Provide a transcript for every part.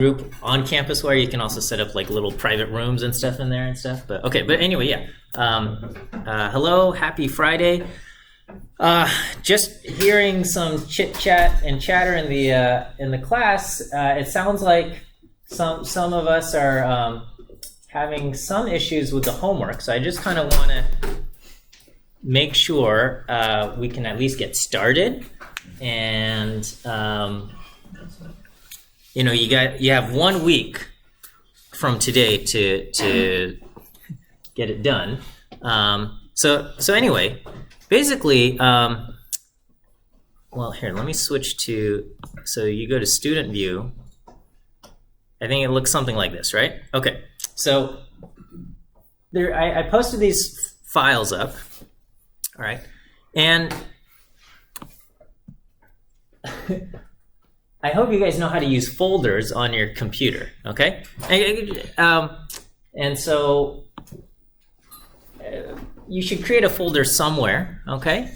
group on campus where you can also set up like little private rooms and stuff in there and stuff. But okay, but anyway, yeah. Hello, happy Friday. Just hearing some chit chat and chatter in the class. It sounds like some of us are having some issues with the homework. So I just kind of want to make sure we can at least get started. And you have 1 week from today to get it done. So anyway, basically, well, here, let me switch to, so you go to student view. I think it looks something like this, right? Okay, so there, I posted these files up, all right, and I hope you guys know how to use folders on your computer, okay? And so you should create a folder somewhere, okay?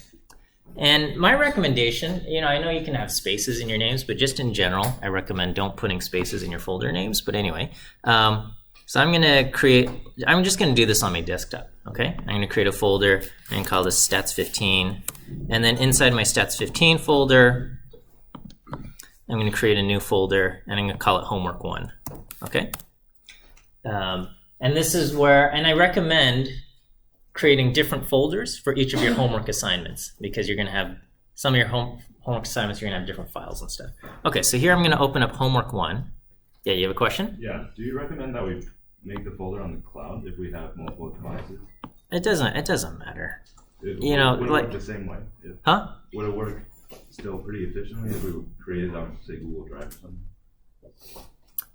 And my recommendation, I know you can have spaces in your names, but just in general, I recommend don't putting spaces in your folder names. But anyway, so I'm just gonna do this on my desktop, okay? I'm gonna create a folder and call this stats15. And then inside my stats15 folder, I'm going to create a new folder and I'm going to call it homework 1, okay? And this is where, and I recommend creating different folders for each of your homework assignments because you're going to have, some of your homework assignments, you're going to have different files and stuff. Okay, so here I'm going to open up homework 1. Yeah, you have a question? Yeah, do you recommend that we make the folder on the cloud if we have multiple devices? It doesn't matter. Would it work the same way? Huh? Would it work still pretty efficiently if we created on, say, Google Drive or something?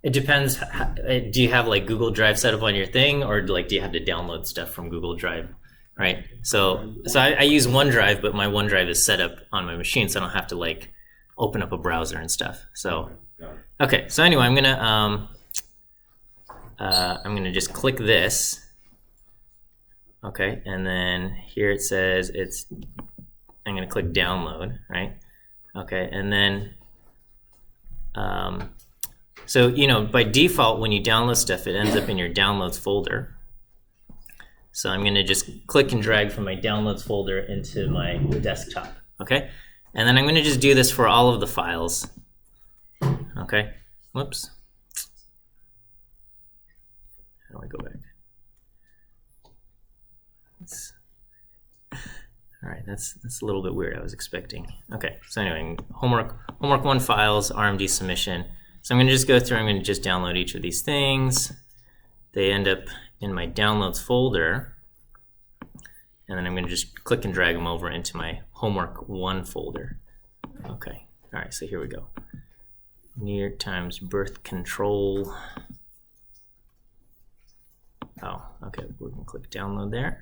It depends. Do you have like Google Drive set up on your thing, or like do you have to download stuff from Google Drive? Right. So I use OneDrive, but my OneDrive is set up on my machine, so I don't have to like open up a browser and stuff. So okay. So anyway, I'm gonna just click this. Okay, and then here it says I'm going to click download, right? Okay, and then, so, by default, when you download stuff, it ends up in your downloads folder. So I'm going to just click and drag from my downloads folder into my desktop, okay? And then I'm going to just do this for all of the files, okay? Whoops. How do I go back? All right, that's a little bit weird. I was expecting. Okay, so anyway, homework 1 files, RMD submission. So I'm going to just go through. I'm going to just download each of these things. They end up in my downloads folder, and then I'm going to just click and drag them over into my homework 1 folder. Okay. All right. So here we go. New York Times birth control. Oh, okay. We're going to click download there.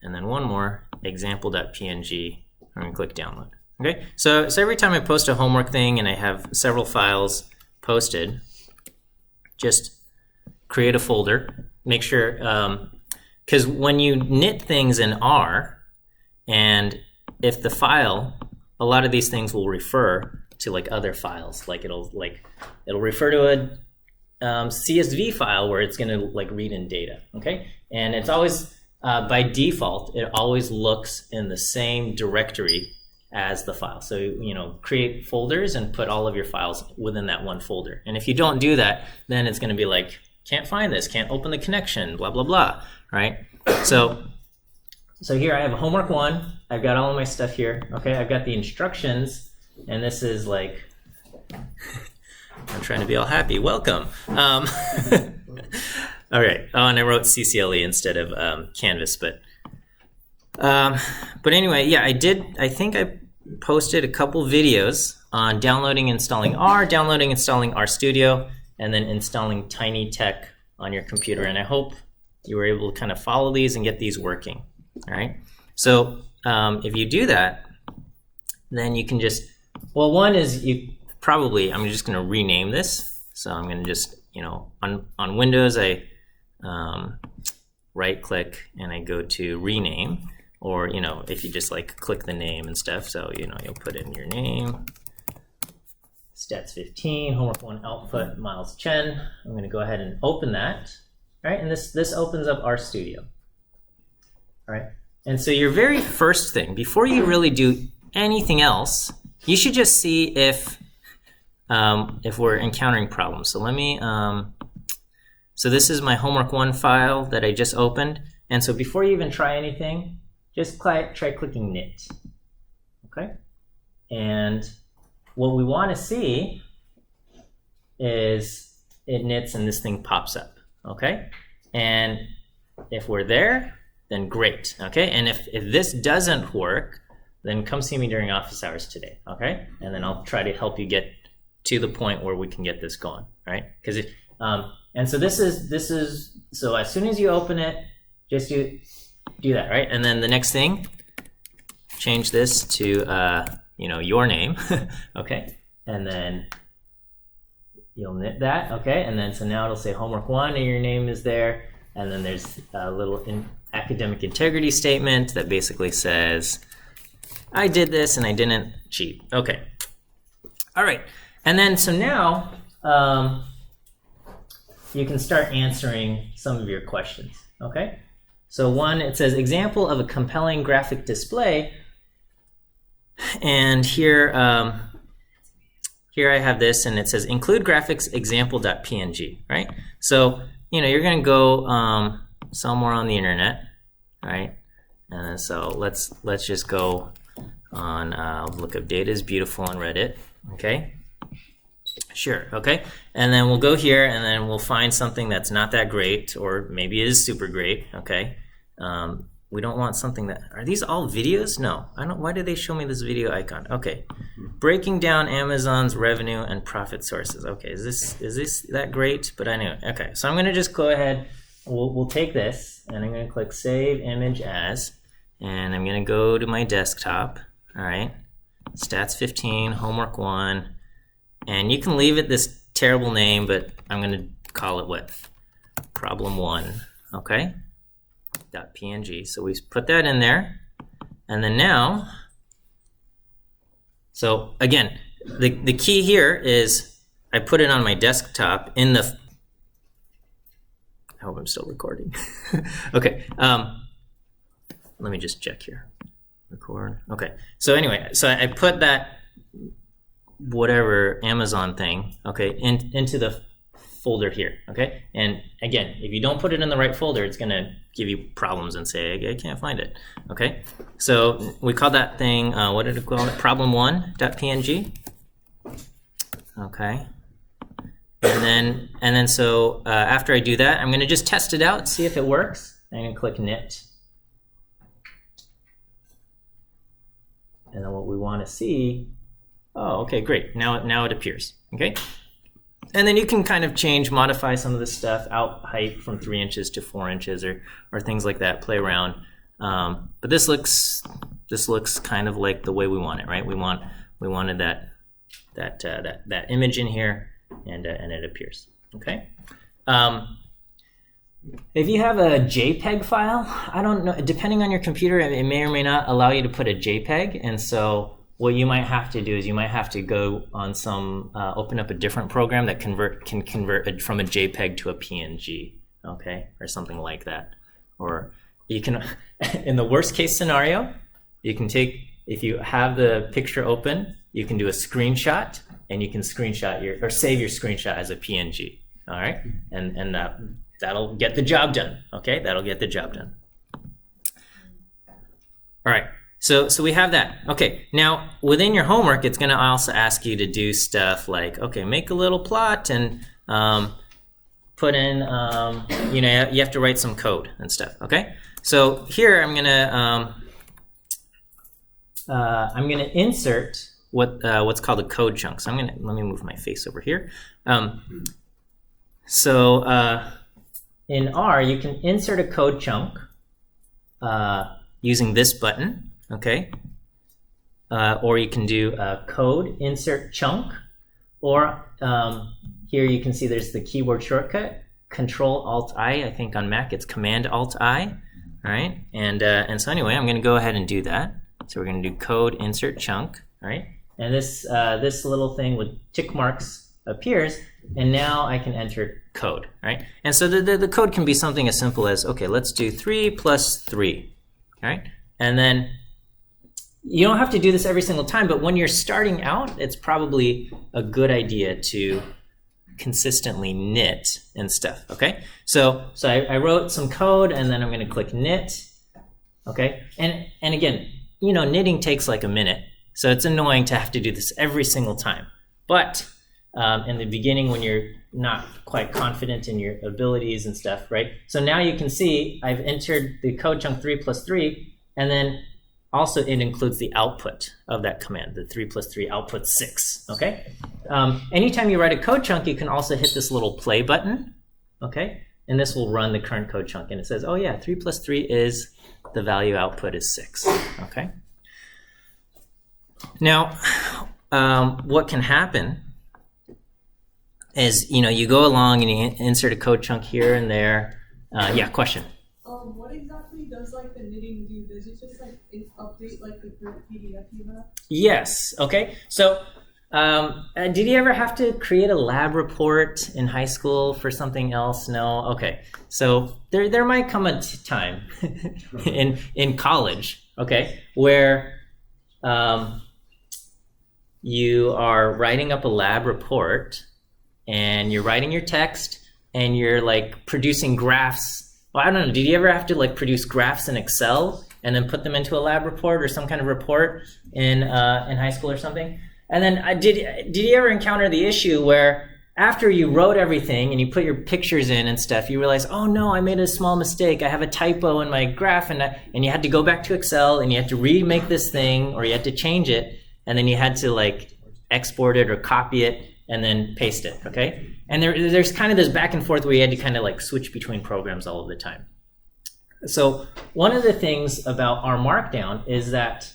And then one more, example.png, I'm going to click download. Okay, so every time I post a homework thing and I have several files posted, just create a folder. Make sure, because when you knit things in R, and if the file, a lot of these things will refer to like other files. Like it'll refer to a CSV file where it's going to like read in data. Okay, and it's always by default, it always looks in the same directory as the file. So, create folders and put all of your files within that one folder. And if you don't do that, then it's going to be like, can't find this, can't open the connection, blah, blah, blah, right? So here I have homework 1. I've got all of my stuff here. Okay, I've got the instructions, and this is like, I'm trying to be all happy. Welcome. All right. Oh, and I wrote CCLE instead of Canvas, but anyway, yeah, I think I posted a couple videos on downloading, installing R, downloading, installing RStudio, and then installing Tiny Tech on your computer. And I hope you were able to kind of follow these and get these working. All right. So if you do that, then you can just, well, one is I'm just going to rename this. So I'm going to just, on Windows, I right click and I go to rename, or if you just like click the name and stuff, so you'll put in your name, Stats 15, homework 1 output, Miles Chen. I'm going to go ahead and open that. All right, and this opens up RStudio. All right, and so your very first thing, before you really do anything else, you should just see if we're encountering problems. So let me, so this is my homework 1 file that I just opened. And so before you even try anything, just try clicking knit, okay? And what we want to see is it knits and this thing pops up, okay? And if we're there, then great, okay? And if this doesn't work, then come see me during office hours today, okay? And then I'll try to help you get to the point where we can get this going, right? Because and so this is so as soon as you open it, just do that, right? And then the next thing, change this to your name, okay? And then you'll knit that, okay? And then so now it'll say homework 1 and your name is there. And then there's a little academic integrity statement that basically says, I did this and I didn't cheat. Okay. All right. And then so now you can start answering some of your questions, okay? So one, it says example of a compelling graphic display. And here, here I have this, and it says include graphics example.png, right? So, you're going to go somewhere on the internet, right? And so let's just go on look up data is beautiful on Reddit, okay? Sure, okay? And then we'll go here, and then we'll find something that's not that great, or maybe it is super great, okay? We don't want something that, are these all videos? No, I don't, why did they show me this video icon? Okay, breaking down Amazon's revenue and profit sources. Okay, is this that great? But anyway, okay, so I'm gonna just go ahead, we'll take this, and I'm gonna click Save Image As, and I'm gonna go to my desktop, all right? Stats 15, homework 1, and you can leave it this terrible name, but I'm gonna call it what? Problem 1, okay? .png. So we put that in there, and then now, so again, the key here is I put it on my desktop in the, I hope I'm still recording. Okay, let me just check here. Record. Okay, so anyway, so I put that whatever Amazon thing, okay, into the folder here, okay? And again, if you don't put it in the right folder, it's gonna give you problems and say, I can't find it, okay? So we call that thing, what did it call it? Problem1.png, okay? And then so after I do that, I'm gonna just test it out, see if it works. I'm gonna click knit. And then what we wanna see, oh, okay, great, now it appears, okay? And then you can kind of modify some of this stuff, out height from 3 inches to 4 inches, or things like that. Play around. But this looks kind of like the way we want it, right? We wanted that image in here, and it appears. Okay. If you have a JPEG file, I don't know. Depending on your computer, it may or may not allow you to put a JPEG, and so what you might have to do is you might have to go on some, open up a different program that can convert it from a JPEG to a PNG, okay, or something like that. Or you can, in the worst case scenario, you can take, if you have the picture open, you can do a screenshot, and you can screenshot or save your screenshot as a PNG, all right, and that'll get the job done, okay, that'll get the job done. All right. So we have that. Okay, now within your homework, it's going to also ask you to do stuff like, okay, make a little plot and put in, you have to write some code and stuff. Okay, so here I'm gonna insert what's called a code chunk. So let me move my face over here. In R, you can insert a code chunk using this button. Okay, or you can do code insert chunk, or here you can see there's the keyboard shortcut Control-Alt-I. I think on Mac it's Command-Alt-I. All right, and so anyway, I'm going to go ahead and do that. So we're going to do code insert chunk. All right, and this little thing with tick marks appears, and now I can enter code, right? And so the code can be something as simple as, okay, let's do 3 plus 3, right? And then you don't have to do this every single time, but when you're starting out, it's probably a good idea to consistently knit and stuff, okay? So I wrote some code, and then I'm going to click knit, okay? And again, you know, knitting takes like a minute, so it's annoying to have to do this every single time. But in the beginning, when you're not quite confident in your abilities and stuff, right? So now you can see I've entered the code chunk 3 plus 3, and then also it includes the output of that command, the 3 plus 3 output 6, okay? Anytime you write a code chunk, you can also hit this little play button, okay? And this will run the current code chunk, and it says, oh yeah, 3 plus 3 is, the value output is 6, okay? Now, what can happen is, you know, you go along and you insert a code chunk here and there. Yeah, question? What exactly does like the knitting do? Does it just like update like the PDF you have? Yes, okay. So did you ever have to create a lab report in high school for something else? No? Okay. So there might come a time in college, okay, where you are writing up a lab report, and you're writing your text, and you're like producing graphs. Well, I don't know, did you ever have to like produce graphs in Excel and then put them into a lab report or some kind of report in high school or something? And then did you ever encounter the issue where after you wrote everything and you put your pictures in and stuff, you realize, oh no, I made a small mistake. I have a typo in my graph, and you had to go back to Excel and you had to remake this thing, or you had to change it, and then you had to like export it or copy it and then paste it, okay? And there's kind of this back and forth where you had to kind of like switch between programs all of the time. So one of the things about our Markdown is that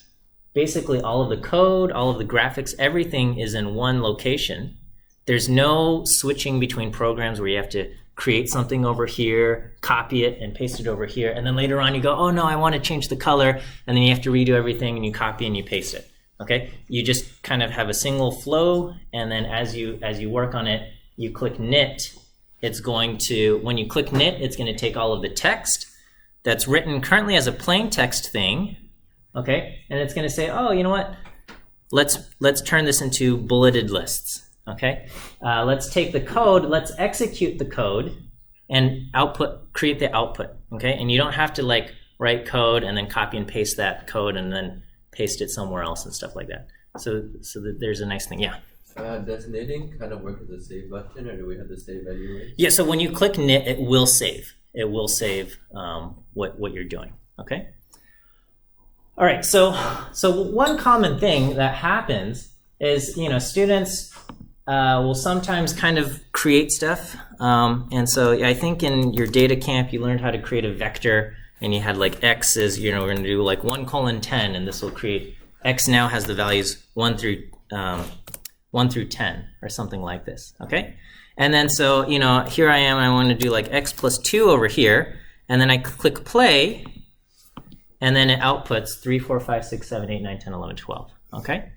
basically all of the code, all of the graphics, everything is in one location. There's no switching between programs where you have to create something over here, copy it, and paste it over here. And then later on you go, oh no, I want to change the color. And then you have to redo everything, and you copy and you paste it. Okay, you just kind of have a single flow, and then as you work on it, you click knit. It's going to, when you click knit, it's going to take all of the text that's written currently as a plain text thing, okay, and it's going to say, oh, you know what? Let's turn this into bulleted lists. Okay, let's take the code, let's execute the code, and create the output. Okay, and you don't have to like write code and then copy and paste that code and then paste it somewhere else and stuff like that. So that there's a nice thing. Yeah. Does knitting kind of work as a save button, or do we have to save anyway? Yeah. So when you click knit, it will save. It will save what you're doing. Okay. All right. So one common thing that happens is, you know, students will sometimes kind of create stuff, and so I think in your data camp you learned how to create a vector. And you had like x is, you know, we're going to do like 1:10, and this will create, x now has the values 1 through 10 or something like this, okay? And then so, you know, here I am, I want to do like x plus 2 over here, and then I click play, and then it outputs 3, 4, 5, 6, 7, 8, 9, 10, 11, 12, okay?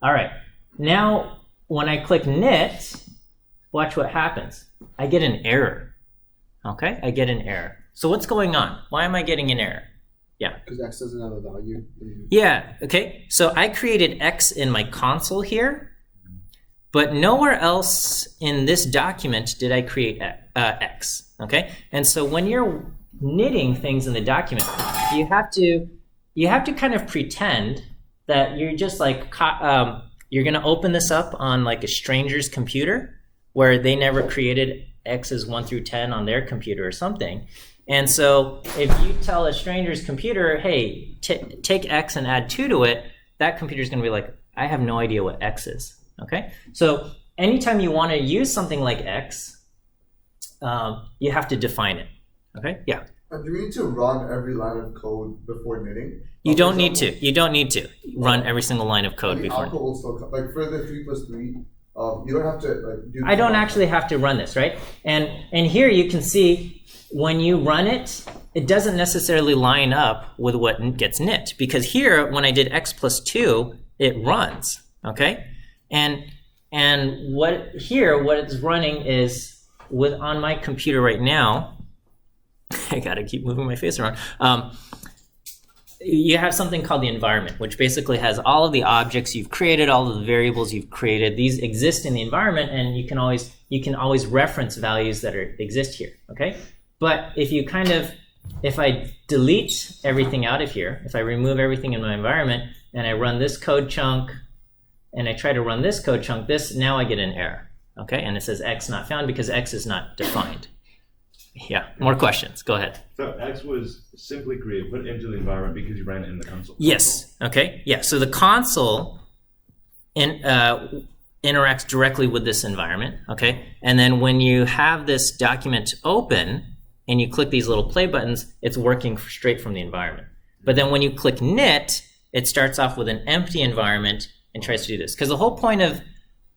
All right, now when I click knit, watch what happens. I get an error, okay? I get an error. So what's going on? Why am I getting an error? Yeah. Because x doesn't have a value. Yeah, okay. So I created x in my console here, but nowhere else in this document did I create x, okay? And so when you're knitting things in the document, you have to kind of pretend that you're just like, you're gonna open this up on like a stranger's computer where they never created x's 1 through 10 on their computer or something. And so if you tell a stranger's computer, hey, take x and add 2 to it, that computer's going to be like, I have no idea what x is, okay? So anytime you want to use something like x, you have to define it, okay? Yeah? Do we need to run every line of code before knitting? You don't need to. You don't need to run every single line of code before knitting. Will still come, like for the 3 plus 3, you don't have to like do. I don't actually have to run this, right? And here you can see, when you run it, it doesn't necessarily line up with what gets knit. Because here, when I did x plus 2, it runs, okay? And what it's running is on my computer right now. I gotta keep moving my face around. You have something called the environment, which basically has all of the objects you've created, all of the variables you've created. These exist in the environment, and you can always reference values that exist here, okay? But if I delete everything out of here, if I remove everything in my environment, and I run this code chunk, and I try to run this code chunk, now I get an error, okay? And it says X not found because X is not defined. Yeah, more questions. Go ahead. So X was simply put into the environment because you ran it in the console. Yes. Okay. Yeah. So the console interacts directly with this environment. Okay. And then when you have this document open and you click these little play buttons, it's working straight from the environment. But then when you click knit, it starts off with an empty environment and tries to do this. Because the whole point of,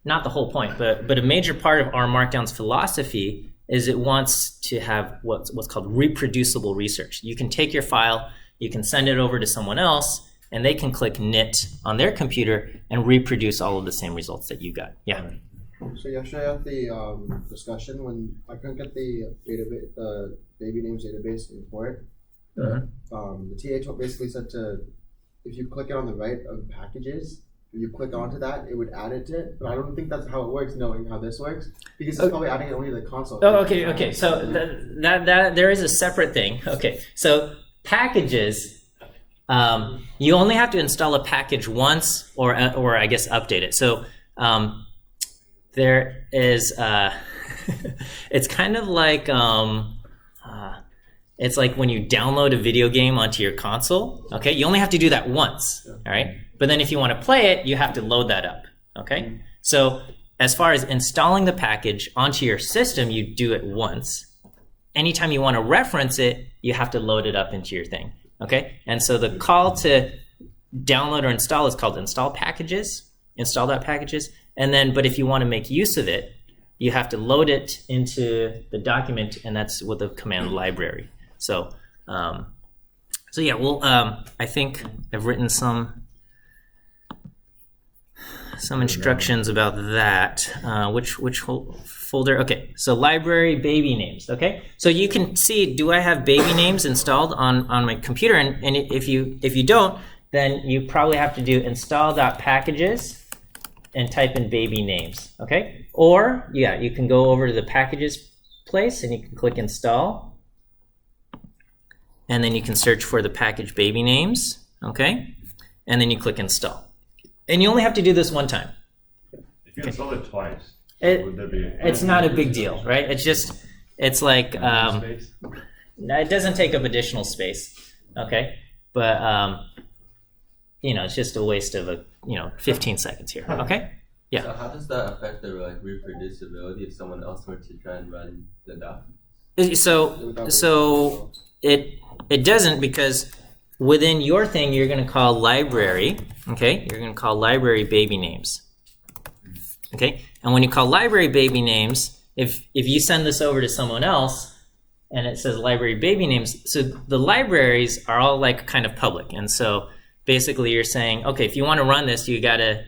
not the whole point, but a major part of R Markdown's philosophy is it wants to have what's called reproducible research. You can take your file, you can send it over to someone else, and they can click knit on their computer and reproduce all of the same results that you got. Yeah. So yesterday at the discussion, when I couldn't get the database, the baby names database import, the TH basically said if you click it on the right of packages, if you click onto that, it would add it to it. But I don't think that's how it works, knowing how this works, because it's probably adding it only to the console. Oh, okay. So that there is a separate thing. Okay, so packages, you only have to install a package once, or I guess update it. So there is, it's kind of like it's like when you download a video game onto your console. Okay, you only have to do that once. All right. But then if you want to play it, you have to load that up, okay? So as far as installing the package onto your system, you do it once. Anytime you want to reference it, you have to load it up into your thing, okay? And so the call to download or install is called install packages, install.packages. And then, but if you want to make use of it, you have to load it into the document, and that's with the command library. So, yeah, well, I think I've written some instructions about that. Which folder? Okay, so library baby names. Okay, so you can see, do I have baby names installed on my computer? And if you don't, then you probably have to do install.packages and type in baby names. Okay, or yeah, you can go over to the packages place and you can click install, and then you can search for the package baby names. Okay, and then you click install. And you only have to do this one time. If you install it twice, would there be it's not a big deal, right? It's like, it doesn't take up additional space, okay? But, it's just a waste of 15 seconds here, okay? Yeah. So how does that affect the reproducibility if someone else were to try and run the doc? So it doesn't, because within your thing, you're going to call library, okay? You're going to call library baby names, okay? And when you call library baby names, if you send this over to someone else and it says library baby names, so the libraries are all like kind of public. And so basically you're saying, okay, if you want to run this, you got to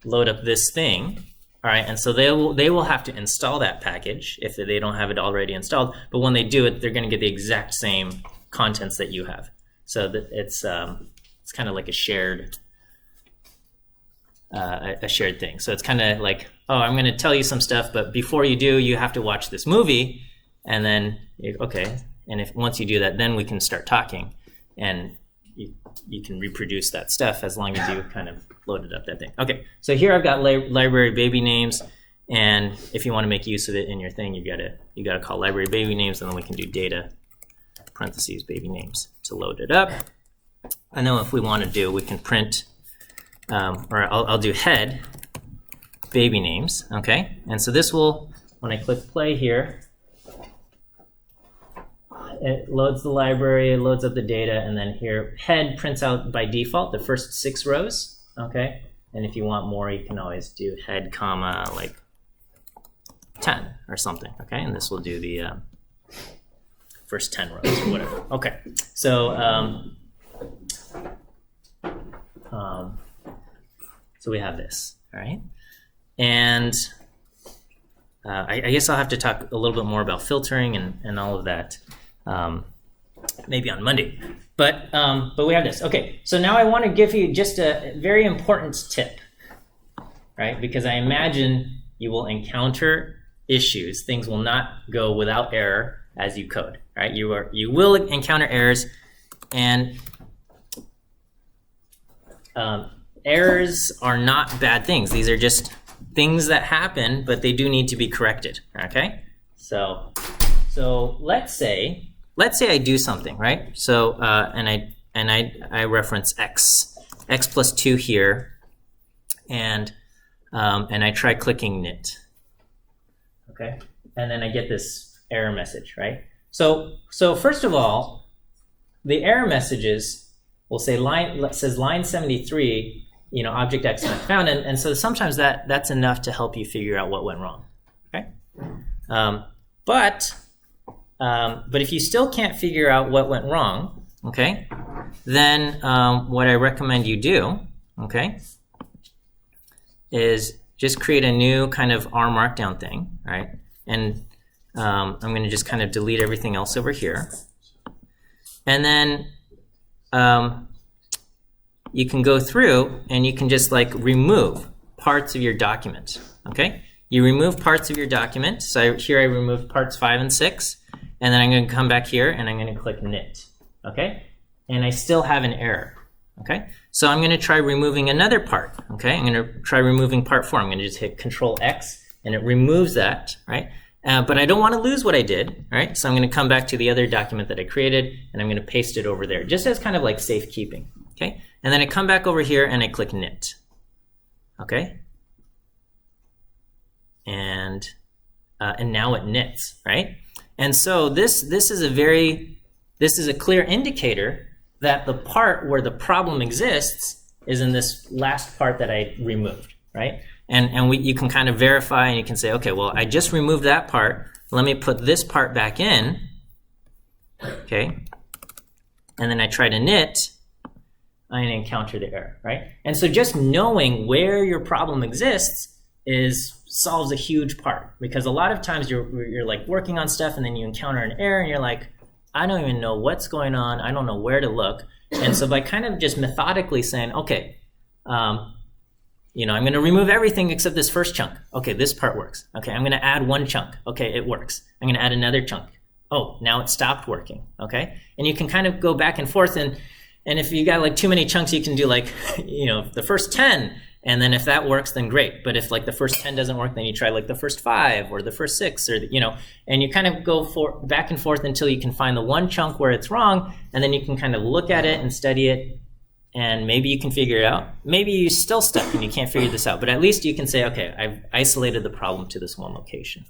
load up this thing, all right? And so they will have to install that package if they don't have it already installed. But when they do it, they're going to get the exact same contents that you have. So that it's kind of like a shared thing. So it's kind of like, oh, I'm going to tell you some stuff, but before you do, you have to watch this movie, and then okay. And once you do that, then we can start talking, and you can reproduce that stuff as long as you kind of loaded up that thing. Okay. So here I've got library baby names, and if you want to make use of it in your thing, you gotta call library baby names, and then we can do data parentheses baby names to load it up. And then if we want to do, we can print, or I'll do head baby names, okay? And so this will, when I click play here, it loads the library, it loads up the data, and then here head prints out by default the first 6 rows, okay? And if you want more, you can always do head comma like 10 or something, okay? And this will do the first 10 rows or whatever. Okay, so So we have this, all right? And I guess I'll have to talk a little bit more about filtering and all of that maybe on Monday. But we have this. Okay, so now I want to give you just a very important tip, right? Because I imagine you will encounter issues. Things will not go without error as you code, right? You will encounter errors, and errors are not bad things. These are just things that happen, but they do need to be corrected, okay? So let's say I do something, right? So and I reference x plus 2 here, and I try clicking knit, okay? And then I get this error message, right? So first of all, the error messages will say says line 73, object X not found, and so sometimes that's enough to help you figure out what went wrong, okay? But if you still can't figure out what went wrong, okay, then what I recommend you do, okay, is just create a new kind of R Markdown thing, right? And I'm going to just kind of delete everything else over here. And then you can go through and you can just like remove parts of your document, okay? You remove parts of your document. So here I removed parts 5 and 6. And then I'm going to come back here and I'm going to click knit, okay? And I still have an error, okay? So I'm going to try removing another part, okay? I'm going to try removing part 4. I'm going to just hit Control X and it removes that, right? But I don't want to lose what I did, right? So I'm going to come back to the other document that I created and I'm going to paste it over there, just as kind of like safekeeping, okay? And then I come back over here and I click knit, okay? And now it knits, right? And so this is a clear indicator that the part where the problem exists is in this last part that I removed, right? And you can kind of verify and you can say, okay, well, I just removed that part. Let me put this part back in, okay? And then I try to knit, I encounter the error, right? And so just knowing where your problem exists solves a huge part, because a lot of times you're like working on stuff and then you encounter an error and you're like, I don't even know what's going on. I don't know where to look. And so by kind of just methodically saying, okay, I'm going to remove everything except this first chunk. Okay, this part works. Okay, I'm going to add one chunk. Okay, it works. I'm going to add another chunk. Oh, now it stopped working. Okay, and you can kind of go back and forth, and if you got like too many chunks, you can do like, the first 10. And then if that works, then great. But if like the first 10 doesn't work, then you try like the first 5 or the first 6, or and you kind of go back and forth until you can find the one chunk where it's wrong, and then you can kind of look at it and study it, and maybe you can figure it out. Maybe you're still stuck and you can't figure this out, but at least you can say, okay, I've isolated the problem to this one location.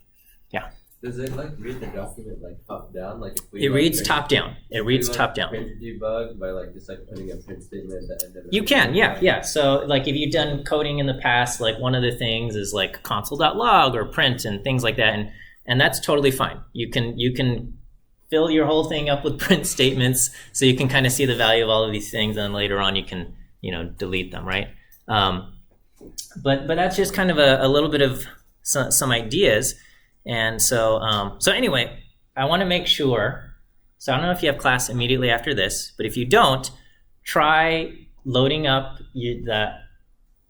Yeah. Does it like read the document like top down? Like if we it reads top down. It reads top down. Print debug by like just like putting a print statement at the end of it. You can, yeah. So like if you've done coding in the past, like one of the things is like console.log or print and things like that, and that's totally fine. You can fill your whole thing up with print statements so you can kind of see the value of all of these things, and then later on you can delete them, right? But that's just kind of a little bit of some ideas. And so anyway, I want to make sure, so I don't know if you have class immediately after this, but if you don't, try loading up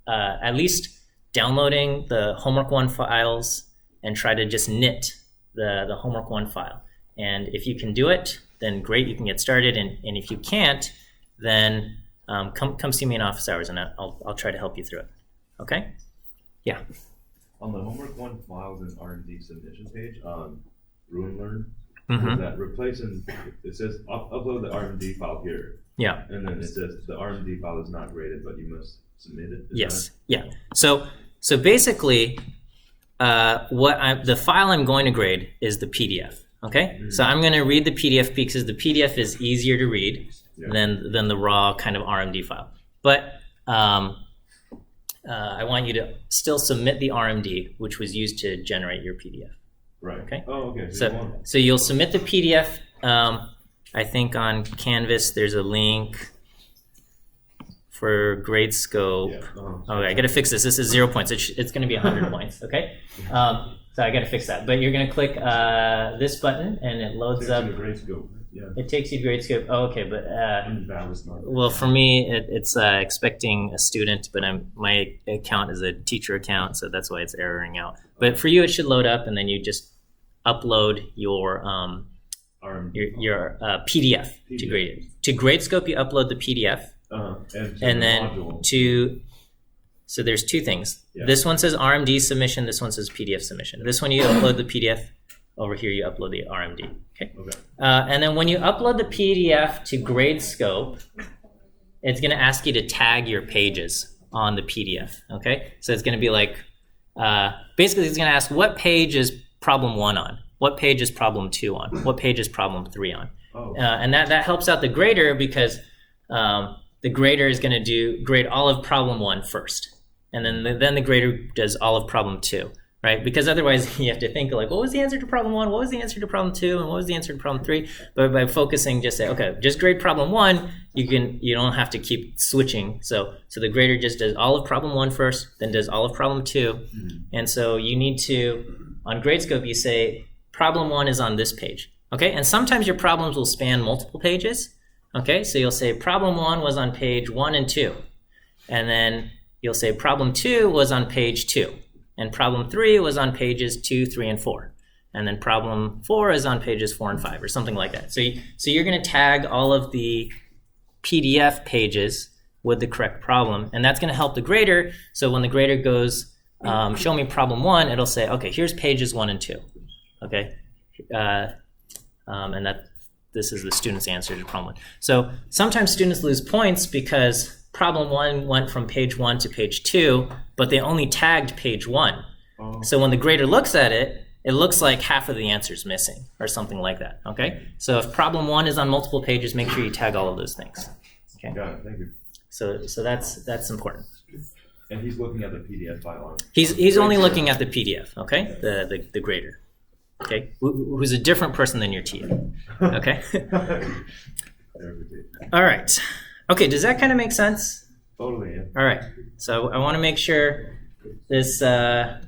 at least downloading the homework 1 files and try to just knit the homework 1 file. And if you can do it, then great, you can get started. And if you can't, then come see me in office hours and I'll try to help you through it. Okay? Yeah. On the homework 1 files and R&D submission page on Ruin Learn, Mm-hmm. that replacing, it says upload the R&D file here. Yeah. And then it says the R&D file is not graded, but you must submit it. Yes. Yeah. So basically, the file I'm going to grade is the PDF. Okay. Mm-hmm. So I'm going to read the PDF because the PDF is easier to read than the raw kind of RMD file. But I want you to still submit the RMD, which was used to generate your PDF. Right. Okay. Oh, okay. So you'll submit the PDF. I think on Canvas there's a link for grade scope. Oh, I got to fix this. This is 0 points. It's going to be 100 points. Okay. So I got to fix that. But you're going to click this button, and it loads up. Grade scope. Yeah. It takes you to grade scope. Oh, okay, but well, for me, it's expecting a student, but my account is a teacher account, so that's why it's erroring out. But for you, it should load up, and then you just upload your PDF to grade. To Gradescope, you upload the PDF, and then so there's two things. Yeah. This one says RMD submission. This one says PDF submission. This one you upload the PDF. Over here, you upload the RMD. Okay. And then when you upload the PDF to Gradescope, it's going to ask you to tag your pages on the PDF. Okay. So it's going to be like, basically, it's going to ask what page is problem 1 on, what page is problem 2 on, what page is problem 3 on, and that helps out the grader because the grader is going to grade all of problem 1 first, and then the grader does all of problem 2. Right? Because otherwise you have to think like, what was the answer to problem 1? What was the answer to problem 2? And what was the answer to problem 3? But by focusing, just say, okay, just grade problem 1, you don't have to keep switching. So the grader just does all of problem 1 first, then does all of problem 2. Mm-hmm. And so you need to, on Gradescope, you say problem 1 is on this page. Okay? And sometimes your problems will span multiple pages. Okay? So you'll say problem 1 was on page 1 and 2. And then you'll say problem 2 was on page 2. And problem 3 was on pages 2, 3, and 4. And then problem 4 is on pages 4 and 5, or something like that. So you're going to tag all of the PDF pages with the correct problem. And that's going to help the grader. So when the grader goes, show me problem 1, it'll say, okay, here's pages 1 and 2. Okay? And this is the student's answer to problem 1. So sometimes students lose points because problem 1 went from page 1 to page 2, but they only tagged page 1. Oh. So when the grader looks at it, it looks like half of the answer is missing or something like that. Okay? So if problem 1 is on multiple pages, make sure you tag all of those things. Okay? Got it. Thank you. So that's important. And he's looking at the PDF file. He's only looking at the PDF. Okay? The grader. Okay? Who's a different person than your TA. Okay? All right. Okay, does that kind of make sense? Totally, yeah. All right, so I want to make sure this, we're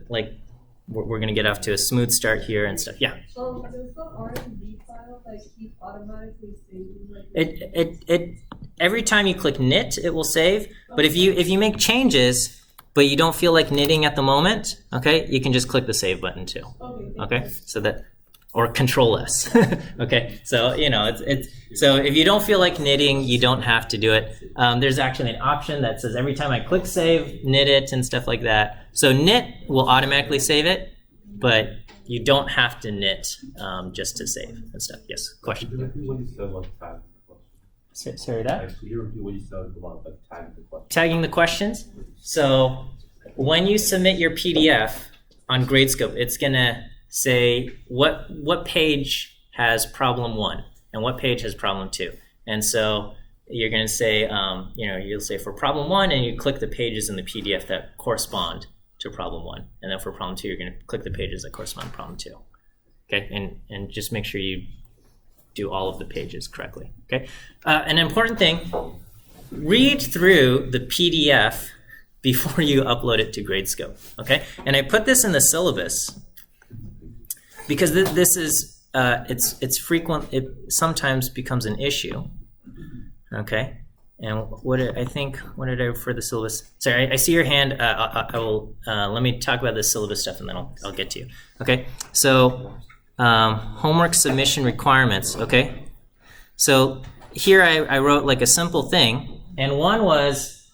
going to get off to a smooth start here and stuff. Yeah? So does the RMD file, keep automatically saving? It every time you click knit, it will save. But if you make changes, but you don't feel like knitting at the moment, okay, you can just click the save button too. Okay, so that, or Control S. Okay, so so if you don't feel like knitting, you don't have to do it. There's actually an option that says every time I click save, knit it and stuff like that. So knit will automatically save it, but you don't have to knit just to save and stuff. Yes, question. Sorry, that? Tagging the questions. So when you submit your PDF on Gradescope, it's gonna say what page has problem 1 and what page has problem 2. And so you're going to say, you'll say for problem 1, and you click the pages in the PDF that correspond to problem 1. And then for problem 2, you're going to click the pages that correspond to problem 2. Okay, and just make sure you do all of the pages correctly. Okay, an important thing, read through the PDF before you upload it to Gradescope. Okay, and I put this in the syllabus because this is it's frequent. It sometimes becomes an issue. Okay, and what did I refer the syllabus? Sorry, I see your hand. I will let me talk about the syllabus stuff, and then I'll get to you. Okay, so homework submission requirements. Okay, so here I wrote like a simple thing, and one was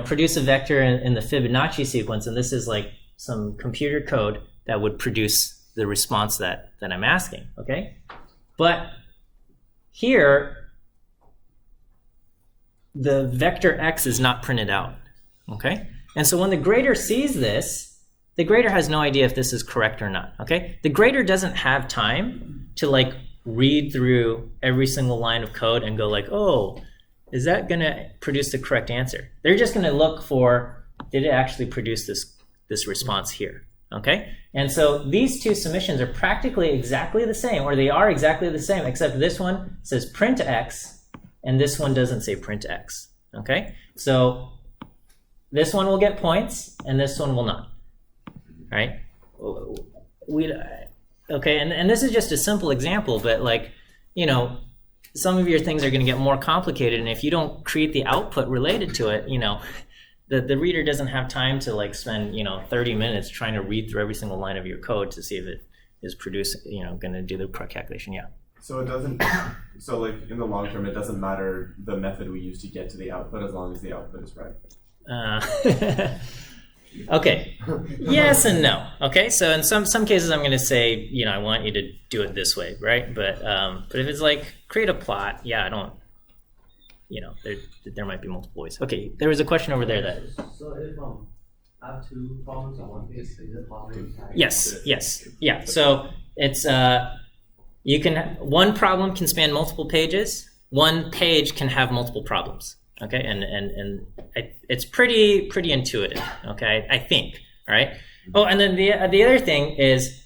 produce a vector in the Fibonacci sequence, and this is like some computer code that would produce the response that I'm asking, okay? But here, the vector x is not printed out, okay? And so when the grader sees this, the grader has no idea if this is correct or not, okay? The grader doesn't have time to read through every single line of code and go like, oh, is that gonna produce the correct answer? They're just gonna look for, did it actually produce this response here? Okay, and so these two submissions are practically exactly the same, or they are exactly the same, except this one says print x, and this one doesn't say print x. Okay, so this one will get points, and this one will not. Right? Okay, and this is just a simple example, but like, you know, some of your things are going to get more complicated, and if you don't create the output related to it, you know, the reader doesn't have time to like spend, you know, 30 minutes trying to read through every single line of your code to see if it is producing, you know, going to do the correct calculation. Yeah. So it doesn't. So like in the long term, it doesn't matter the method we use to get to the output as long as the output is right. Okay. Yes and no. Okay. So in some cases, I'm going to say, you know, I want you to do it this way, right? But if it's like create a plot, yeah, I don't. You know, there might be multiple ways. Okay. There was a question over there that. So if I have two problems on one page, is it possible to tag? Yes. Yeah. So it's you can one problem can span multiple pages. One page can have multiple problems. Okay, and it's pretty intuitive. Okay, I think. All right. Oh, and then the other thing is,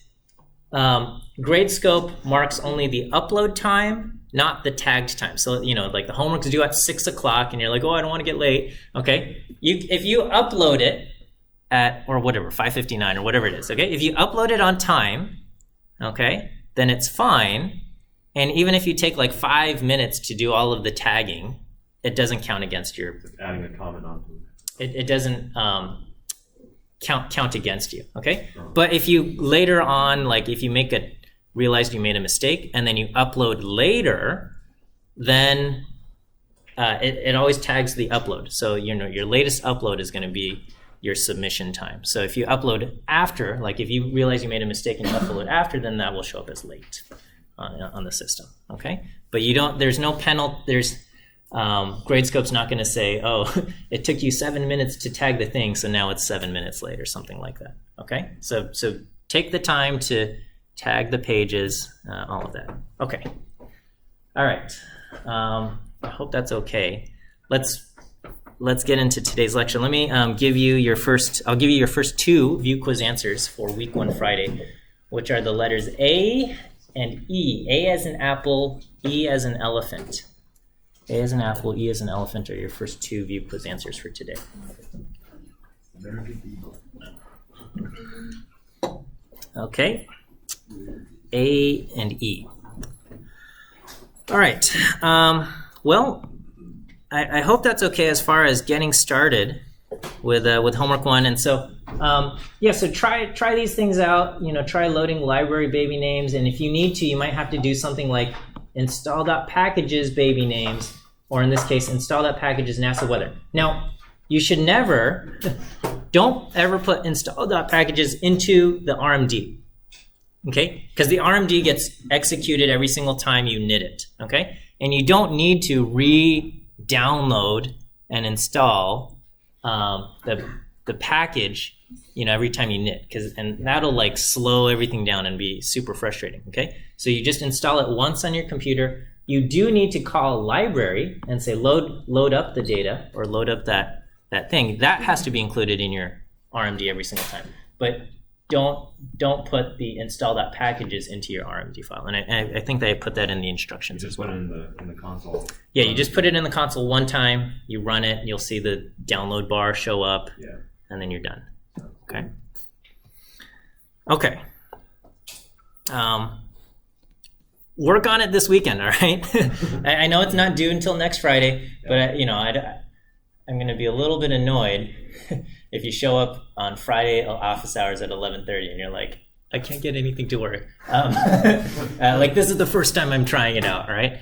grade scope marks only the upload time, not the tagged time. So you know, like the homework's due at 6 o'clock, and you're like, oh, I don't want to get late. Okay, if you upload it at or whatever 5:59 or whatever it is. Okay, if you upload it on time, okay, then it's fine. And even if you take like 5 minutes to do all of the tagging, it doesn't count against your. It's like adding a comment onto it. It doesn't count against you. Okay, but if you later on, like if you realize you made a mistake and then you upload later, then it always tags the upload. So you know your latest upload is going to be your submission time. So if you upload after, like if you realize you made a mistake and you upload after, then that will show up as late on the system. Okay, but you don't. There's no penalty. There's GradeScope's not going to say, oh, it took you 7 minutes to tag the thing, so now it's 7 minutes late or something like that. Okay, so take the time to tag the pages, all of that. Okay, all right. I hope that's okay. Let's get into today's lecture. Let me give you your first. I'll give you your first two view quiz answers for week 1 Friday, which are the letters A and E. A as in apple, E as in elephant. A as an apple, E as an elephant are your first two view quiz answers for today. Okay. A and E. All right. Well, I hope that's okay as far as getting started with homework 1. And so, so try these things out. You know, try loading library baby names, and if you need to, you might have to do something like install.packages baby names, or in this case, install.packages NASA weather. Now, you should never, don't ever put install.packages into the RMD, okay? Because the RMD gets executed every single time you knit it, okay? And you don't need to re-download and install the package, you know, every time you knit, and that'll like slow everything down and be super frustrating, okay? So you just install it once on your computer. You do need to call library and say load up the data or load up that thing. That has to be included in your RMD every single time. But don't put the install.packages into your RMD file. And I think they put that in the instructions as well. Put it in the console. Yeah, you just put it in the console one time, you run it, and you'll see the download bar show up, and then you're done. Okay. Okay. Work on it this weekend, all right? I know it's not due until next Friday, but I'm going to be a little bit annoyed if you show up on Friday office hours at 11:30 and you're like, I can't get anything to work. Like this is the first time I'm trying it out, all right?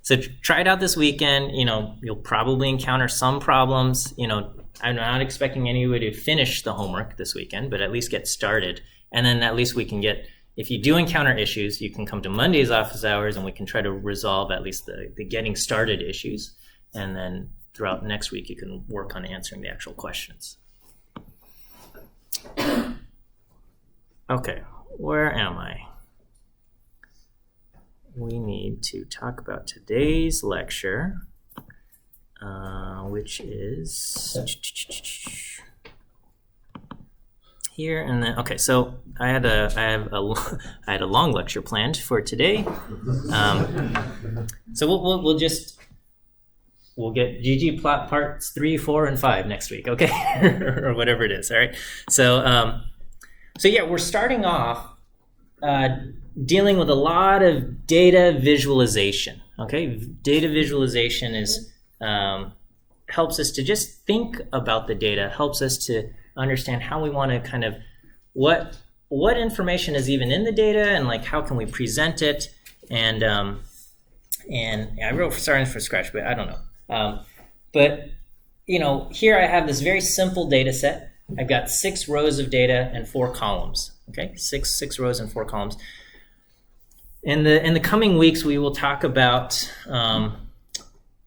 So try it out this weekend. You know, you'll probably encounter some problems. You know, I'm not expecting anybody to finish the homework this weekend, but at least get started. And then at least we can get, if you do encounter issues, you can come to Monday's office hours and we can try to resolve at least the getting started issues. And then throughout next week, you can work on answering the actual questions. Okay, where am I? We need to talk about today's lecture, which is here and then. Okay, so I had a long lecture planned for today. So we'll just we'll get ggplot parts 3, 4, and 5 next week, okay? Or whatever it is, all right? So, so yeah, we're starting off dealing with a lot of data visualization, okay? Data visualization is helps us to just think about the data, helps us to understand how we want to kind of what information is even in the data, and like how can we present it, and I wrote starting from scratch, but I don't know. But you know, here I have this very simple data set. I've got 6 rows of data and 4 columns. Okay, six rows and 4 columns. In the coming weeks, we will talk about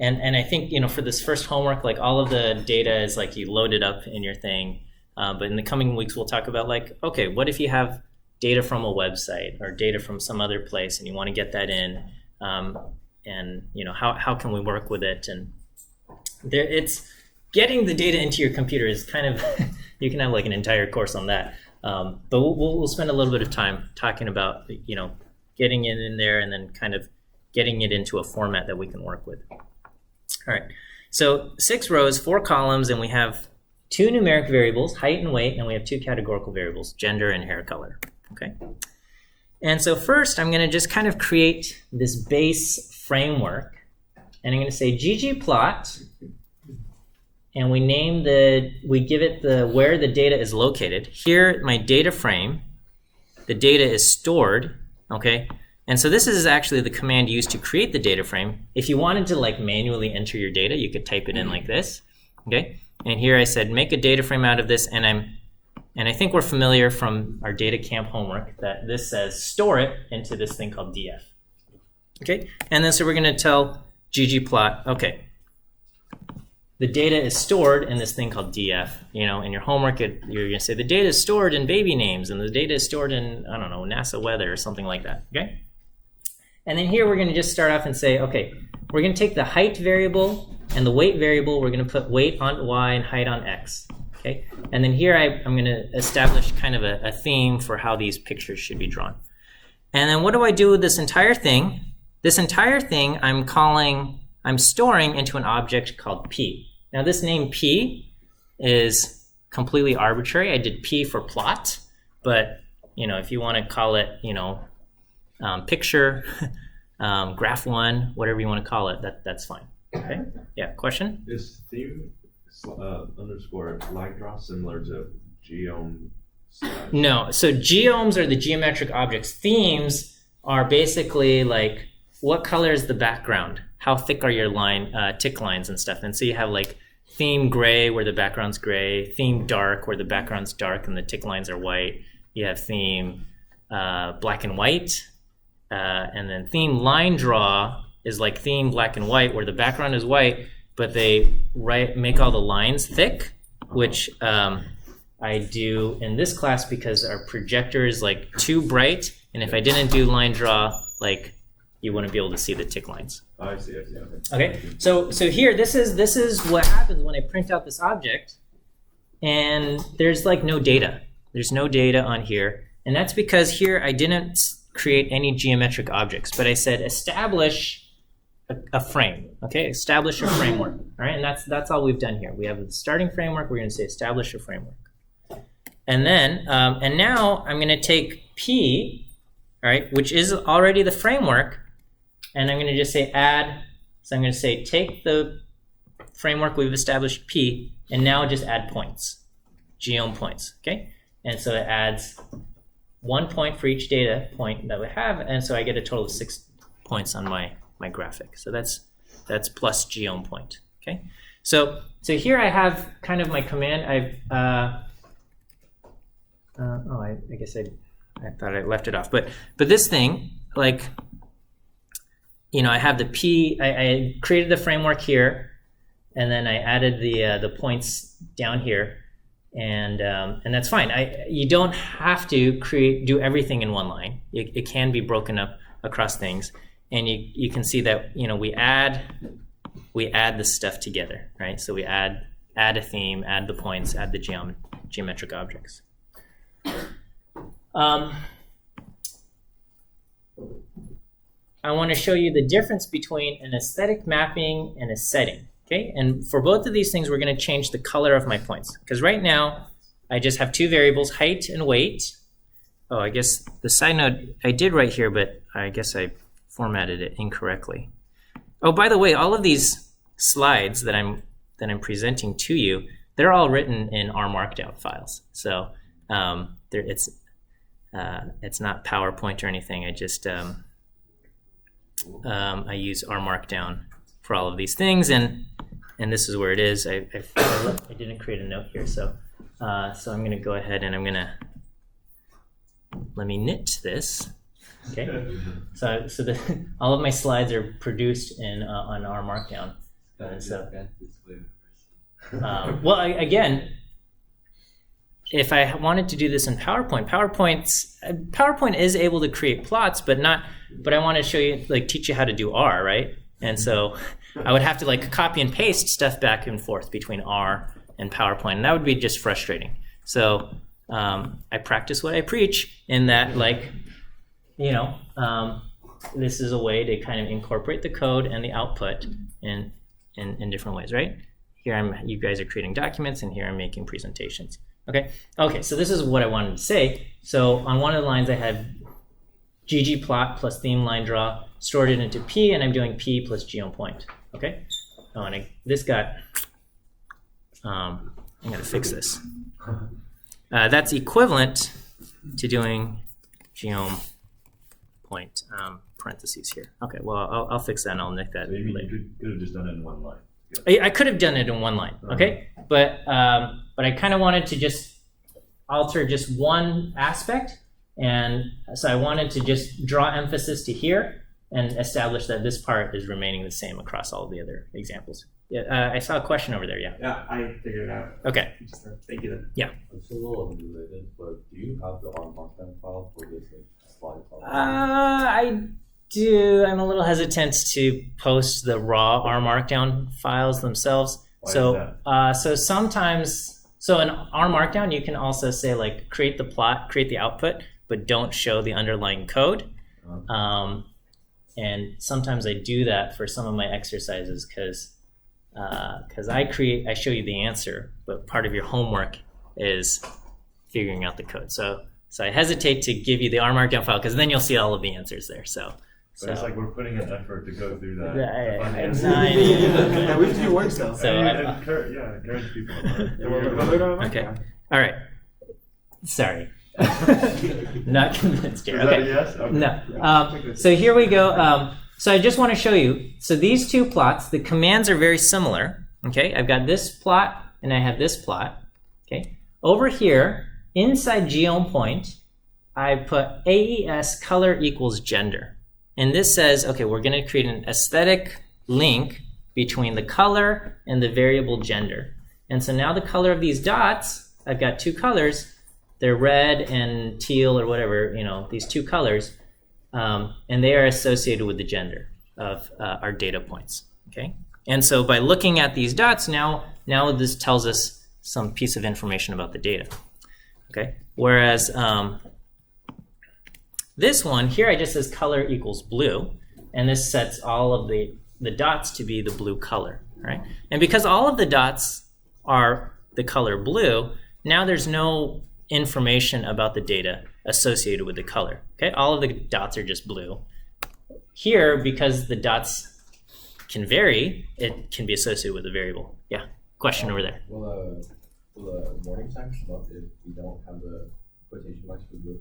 and I think, you know, for this first homework, like all of the data is like you load it up in your thing. But in the coming weeks, we'll talk about like, okay, what if you have data from a website or data from some other place and you want to get that in, and you know, how can we work with it? And there, it's getting the data into your computer is kind of you can have like an entire course on that. But we'll spend a little bit of time talking about, you know, getting it in there and then kind of getting it into a format that we can work with. All right, so 6 rows, 4 columns, and we have 2 numeric variables, height and weight, and we have 2 categorical variables, gender and hair color, okay? And so first, I'm going to just kind of create this base framework, and I'm going to say ggplot, and we give it where the data is located. Here, my data frame, the data is stored, okay? And so this is actually the command used to create the data frame. If you wanted to like manually enter your data, you could type it in like this, okay? And here I said make a data frame out of this, and I think we're familiar from our data camp homework that this says store it into this thing called df, okay? And then so we're going to tell ggplot, okay, the data is stored in this thing called df. You know, in your homework, you're going to say the data is stored in baby names, and the data is stored in, I don't know, NASA weather or something like that, okay? And then here we're going to just start off and say, okay, we're going to take the height variable and the weight variable. We're going to put weight on y and height on x, okay? And then here I'm going to establish kind of a theme for how these pictures should be drawn. And then what do I do with this entire thing? This entire thing I'm storing into an object called p. Now this name p is completely arbitrary. I did p for plot, but you know, if you want to call it, you know, picture, graph 1, whatever you want to call it, that's fine. Okay. Yeah. Question? Is theme underscore line draw similar to geom? No. So geoms are the geometric objects. Themes are basically like what color is the background? How thick are your tick lines and stuff? And so you have like theme gray where the background's gray, theme dark where the background's dark and the tick lines are white. You have theme black and white. And then theme line draw is like theme black and white where the background is white, but they make all the lines thick, which I do in this class because our projector is like too bright, and if I didn't do line draw, like you wouldn't be able to see the tick lines. I see. Okay, so here this is what happens when I print out this object, and there's like no data. There's no data on here, and that's because here I didn't create any geometric objects, but I said establish a frame. Okay, establish a framework. All right, and that's all we've done here. We have a starting framework. We're going to say establish a framework, and then and now I'm going to take P, all right, which is already the framework, and I'm going to just say add. So I'm going to say take the framework we've established P, and now just add points, geom points. Okay, and so it adds 1 point for each data point that we have, and so I get a total of 6 points on my graphic. So that's plus geom point. Okay, so here I have kind of my command. I guess I thought I left it off, but this thing, like, you know, I have the P. I created the framework here, and then I added the points down here. And that's fine. You don't have to do everything in one line. It can be broken up across things, and you can see that, you know, we add this stuff together, right? So we add a theme, add the points, add the geometric objects. I want to show you the difference between an aesthetic mapping and a setting. Okay, and for both of these things, we're going to change the color of my points. Because right now, I just have two variables, height and weight. Oh, I guess the side note I did right here, but I guess I formatted it incorrectly. Oh, by the way, all of these slides that I'm presenting to you, they're all written in R Markdown files. So it's not PowerPoint or anything. I just I use R Markdown for all of these things, and this is where it is. I didn't create a note here, so I'm going to go ahead and I'm going to let me knit this. Okay, so all of my slides are produced in on R Markdown. Well, again, if I wanted to do this in PowerPoint is able to create plots, but I want to show you, teach you how to do R, right? And so I would have to copy and paste stuff back and forth between R and PowerPoint, and that would be just frustrating. So I practice what I preach in that, this is a way to kind of incorporate the code and the output in different ways, right? Here you guys are creating documents, and here I'm making presentations. Okay, so this is what I wanted to say. So on one of the lines I had ggplot plus theme line draw, stored it into P, and I'm doing P plus geopoint. Okay, and this got, I'm gonna fix this. That's equivalent to doing geom point parentheses here. Okay, well I'll fix that and I'll nick that. So maybe you could have just done it in one line. I could have done it in one line, okay? But I kind of wanted to just alter just one aspect, and so I wanted to just draw emphasis to here and establish that this part is remaining the same across all of the other examples. Yeah, I saw a question over there, yeah. Yeah, I figured it out. Okay. Thank you then. Yeah. It's a little unrelated, but do you have the R Markdown file for this slide file? I do. I'm a little hesitant to post the raw R Markdown files themselves. Why so is that? so sometimes, in R Markdown you can also say create the plot, create the output, but don't show the underlying code. And sometimes I do that for some of my exercises because I show you the answer, but part of your homework is figuring out the code. So I hesitate to give you the R Markdown file because then you'll see all of the answers there. So it's like we're putting an effort to go through that. Yeah, we have to do work still. So encourage people. Okay. All right. Sorry. Not convinced here. Is that a yes? Okay. No. So here we go. So I just want to show you. So these two plots, the commands are very similar. Okay. I've got this plot and I have this plot. Okay. Over here, inside geopoint, I put AES color equals gender. And this says, okay, we're going to create an aesthetic link between the color and the variable gender. And so now the color of these dots, I've got two colors. They're red and teal or whatever, these two colors. And they are associated with the gender of our data points, okay? And so by looking at these dots, now this tells us some piece of information about the data, okay? Whereas this one here, I just says color equals blue, and this sets all of the dots to be the blue color, right? And because all of the dots are the color blue, now there's no information about the data associated with the color, okay? All of the dots are just blue. Here, because the dots can vary, it can be associated with a variable. Yeah, question over there. Will the warning sign come up if we don't have the quotation marks for blue?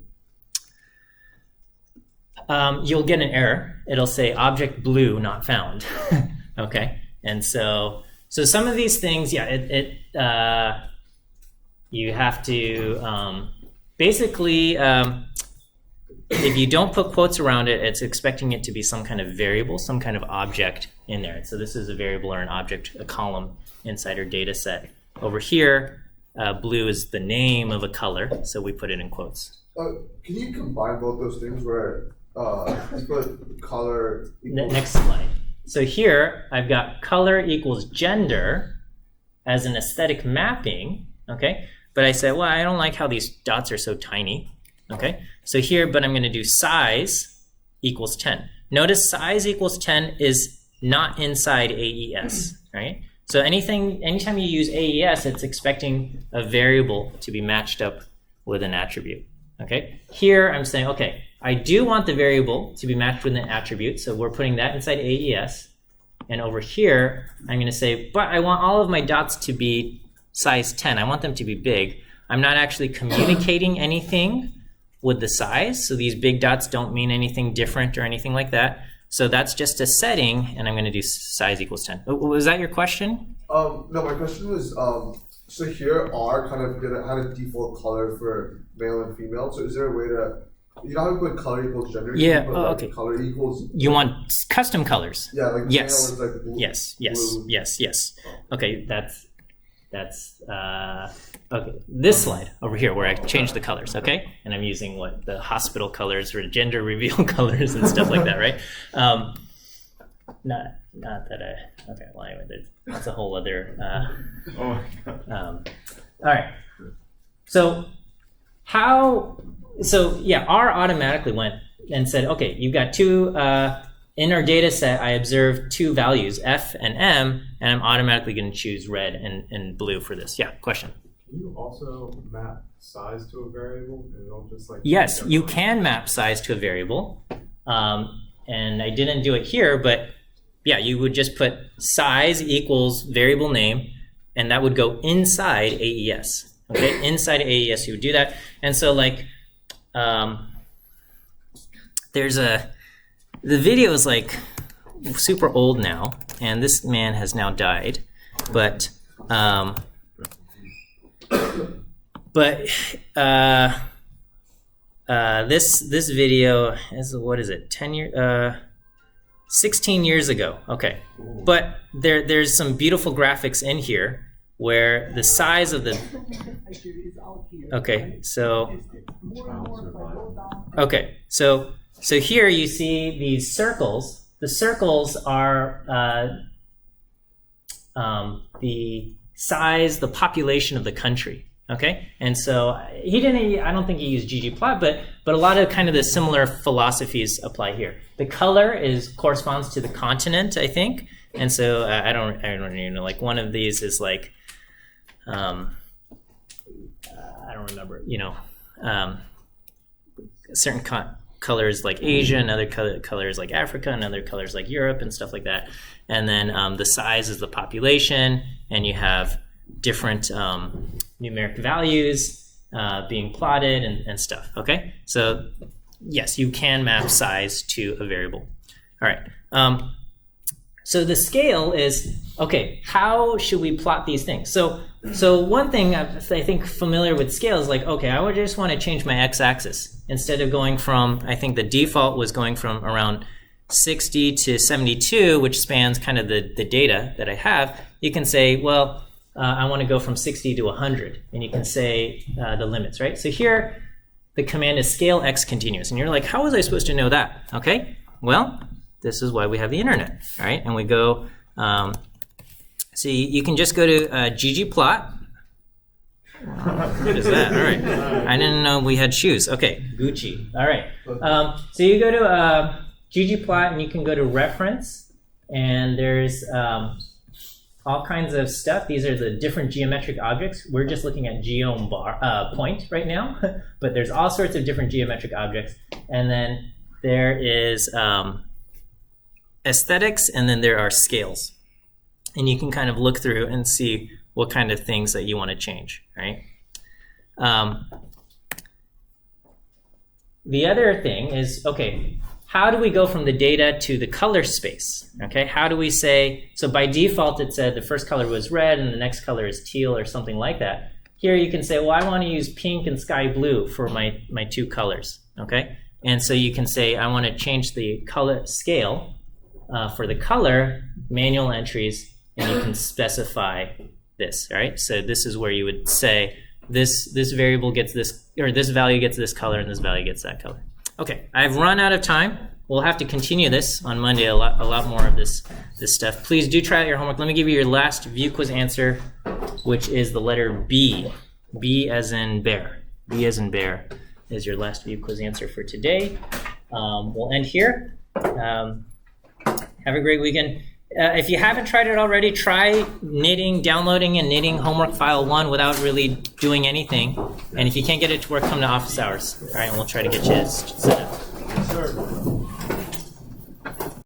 You'll get an error. It'll say object blue not found. Okay, and so some of these things, yeah, you have to basically, if you don't put quotes around it, it's expecting it to be some kind of variable, some kind of object in there. So this is a variable or an object, a column inside our data set. Over here, blue is the name of a color, so we put it in quotes. Can you combine both those things where you put color equals... Next slide. So here, I've got color equals gender as an aesthetic mapping, okay? But I said, well, I don't like how these dots are so tiny, okay? So here, but I'm gonna do size equals 10. Notice size equals 10 is not inside AES, right? So anytime you use AES, it's expecting a variable to be matched up with an attribute. Okay. Here I'm saying, okay, I do want the variable to be matched with an attribute, so we're putting that inside AES. And over here, I'm going to say, but I want all of my dots to be size 10. I want them to be big. I'm not actually communicating anything with the size, so these big dots don't mean anything different or anything like that. So that's just a setting, and I'm going to do size equals 10. Was that your question? No, my question was, so here R kind of had a default color for male and female. So is there a way to, you know how we put color equals gender? Yeah. Put, Okay. Color equals. You want custom colors? Yeah, like yes. male is like blue. Yes. Yes. Okay, that's okay. This slide over here where I changed the colors. Okay, and I'm using what the hospital colors or gender reveal colors and stuff like that, right? Not that I. Okay, well anyway, that's a whole other. Oh my God. All right. So yeah, R automatically went and said, okay, you've got two, in our data set, I observed two values, F and M, and I'm automatically going to choose red and blue for this. Yeah, question? Can you also map size to a variable and it'll just like... Yes, you can map size to a variable. And I didn't do it here, but yeah, you would just put size equals variable name, and that would go inside AES. Okay, inside AES you would do that. And so like, the video is like super old now, and this man has now died, but this video is, what is it, 16 years ago. Okay, but there's some beautiful graphics in here where the size of the, okay, so here you see these circles. The circles are the size, the population of the country. Okay, and so I don't think he used ggplot, but a lot of kind of the similar philosophies apply here. The color corresponds to the continent, I think, and so I don't even know. Like one of these is like, I don't remember. Certain colors like Asia, and other colors like Africa, and other colors like Europe, and stuff like that. And then the size is the population, and you have different numeric values being plotted and stuff. Okay, so yes, you can map size to a variable. All right. So the scale is, okay, how should we plot these things? So one thing I think familiar with scale is like, okay, I would just want to change my x-axis. Instead of going from, I think the default was going from around 60 to 72, which spans kind of the data that I have, you can say, well, I want to go from 60 to 100, and you can say the limits, right? So here, the command is scale x continuous, and you're like, how was I supposed to know that? Okay, well, this is why we have the internet, all right? And we go, so you can just go to ggplot. What is that? All right, I didn't know we had shoes. Okay, Gucci. All right, so you go to ggplot, and you can go to reference, and there's all kinds of stuff. These are the different geometric objects. We're just looking at geom point right now, but there's all sorts of different geometric objects. And then there is aesthetics, and then there are scales. And you can kind of look through and see what kind of things that you want to change, right? The other thing is, okay, how do we go from the data to the color space? Okay, how do we say, so by default it said the first color was red and the next color is teal or something like that. Here you can say, well, I want to use pink and sky blue for my two colors, okay? And so you can say, I want to change the color scale for the color, manual entries, and you can specify this, all right? So this is where you would say, this variable gets this, or this value gets this color and this value gets that color. Okay, I've run out of time. We'll have to continue this on Monday, a lot more of this stuff. Please do try out your homework. Let me give you your last view quiz answer, which is the letter B. B as in bear. B as in bear is your last view quiz answer for today. We'll end here. Have a great weekend. If you haven't tried it already, try downloading and knitting homework file 1 without really doing anything. And if you can't get it to work, come to office hours. All right, and we'll try to get you set up. Sure.